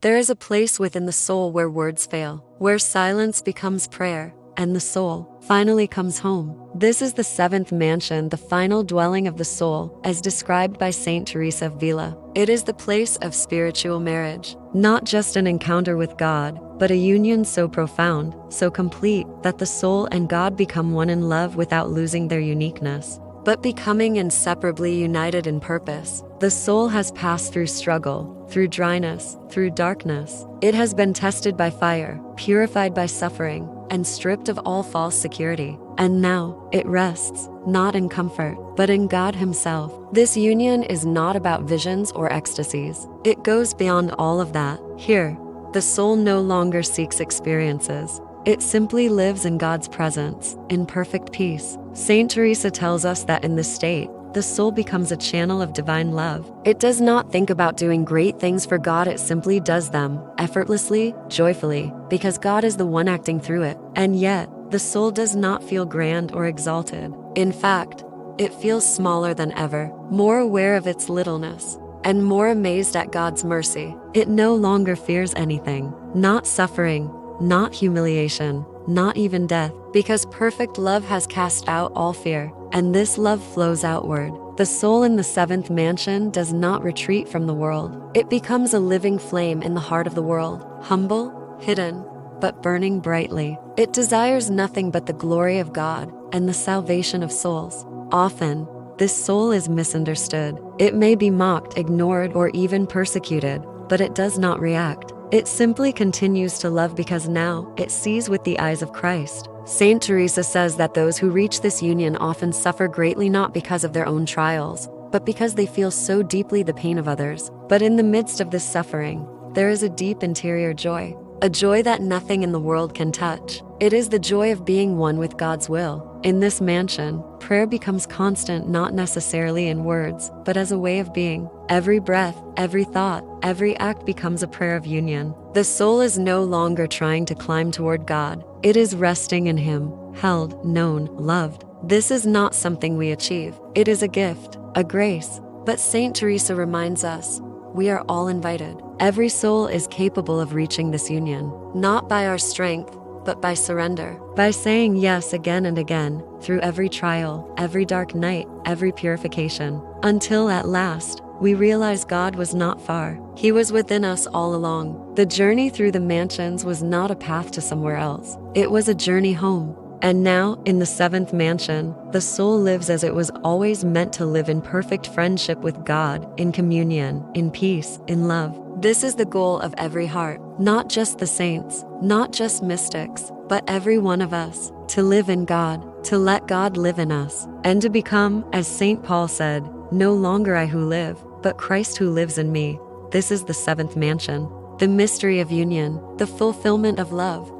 There is a place within the soul where words fail, where silence becomes prayer, and the soul finally comes home. This is the seventh mansion, the final dwelling of the soul, as described by Saint Teresa of Ávila. It is the place of spiritual marriage, not just an encounter with God, but a union so profound, so complete, that the soul and God become one in love without losing their uniqueness, but becoming inseparably united in purpose. The soul has passed through struggle, through dryness, through darkness. It has been tested by fire, purified by suffering, and stripped of all false security. And now, it rests, not in comfort, but in God Himself. This union is not about visions or ecstasies. It goes beyond all of that. Here, the soul no longer seeks experiences. It simply lives in God's presence, in perfect peace. Saint Teresa tells us that in this state, the soul becomes a channel of divine love. It does not think about doing great things for God, it simply does them, effortlessly, joyfully, because God is the one acting through it. And yet, the soul does not feel grand or exalted. In fact, it feels smaller than ever, more aware of its littleness, and more amazed at God's mercy. It no longer fears anything, not suffering, not humiliation, not even death, because perfect love has cast out all fear, and this love flows outward. The soul in the seventh mansion does not retreat from the world. It becomes a living flame in the heart of the world, humble, hidden, but burning brightly. It desires nothing but the glory of God and the salvation of souls. Often, this soul is misunderstood. It may be mocked, ignored, or even persecuted, but it does not react. It simply continues to love because now it sees with the eyes of Christ. Saint Teresa says that those who reach this union often suffer greatly, not because of their own trials, but because they feel so deeply the pain of others. But in the midst of this suffering, there is a deep interior joy, a joy that nothing in the world can touch. It is the joy of being one with God's will. In this mansion, prayer becomes constant, not necessarily in words, but as a way of being. Every breath, every thought, every act becomes a prayer of union. The soul is no longer trying to climb toward God. It is resting in Him, held, known, loved. This is not something we achieve. It is a gift, a grace. But Saint Teresa reminds us, we are all invited. Every soul is capable of reaching this union, not by our strength, but by surrender, by saying yes again and again, through every trial, every dark night, every purification, until at last, we realize God was not far. He was within us all along. The journey through the mansions was not a path to somewhere else. It was a journey home. And now, in the seventh mansion, the soul lives as it was always meant to live, in perfect friendship with God, in communion, in peace, in love. This is the goal of every heart, not just the saints, not just mystics, but every one of us, to live in God, to let God live in us, and to become, as St. Paul said, no longer I who live, but Christ who lives in me. This is the seventh mansion, the mystery of union, the fulfillment of love.